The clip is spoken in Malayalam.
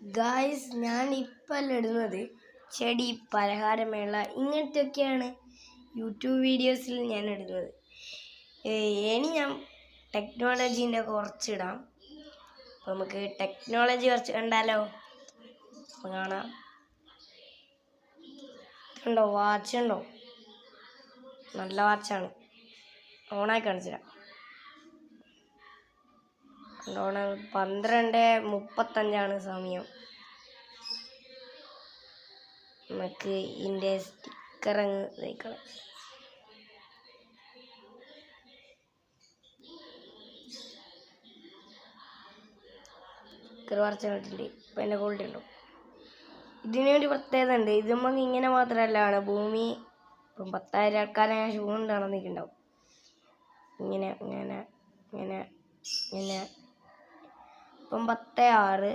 ഗായ്സ്, ഞാൻ ഇപ്പം ഇടുന്നത് ചെടി പലഹാരമേള ഇങ്ങനത്തെയൊക്കെയാണ് യൂട്യൂബ് വീഡിയോസിൽ ഞാൻ ഇടുന്നത്. ഇനി ഞാൻ ടെക്നോളജീൻ്റെ കുറച്ചിടാം. അപ്പോൾ നമുക്ക് ടെക്നോളജി കുറച്ച് കണ്ടാലോ? കാണാം. ഉണ്ടോ? വാച്ച് ഉണ്ടോ? നല്ല വാച്ചാണ്. ഓണായി കാണിച്ചുതരാം. 12:35 സമയം. നമുക്ക് ഇതിൻ്റെ സ്റ്റിക്കർ അങ്ങ് തയ്ക്കണം. സ്റ്റിക്കർ വരച്ച് കണ്ടിട്ടുണ്ട്. ഇപ്പം എൻ്റെ ക്വാളിറ്റി ഉണ്ടോ? ഇതിനൊരു പ്രത്യേകത ഉണ്ട്. ഇത് നമുക്ക് ഇങ്ങനെ മാത്രമല്ല ഭൂമി. ഇപ്പം 10,000 ആൾക്കാരെ ഷൂ ഉണ്ടാണെന്ന് നിൽക്കുന്നുണ്ടാവും. ഇങ്ങനെ ഇങ്ങനെ ഇങ്ങനെ ഇങ്ങനെ. ഇപ്പം 10:06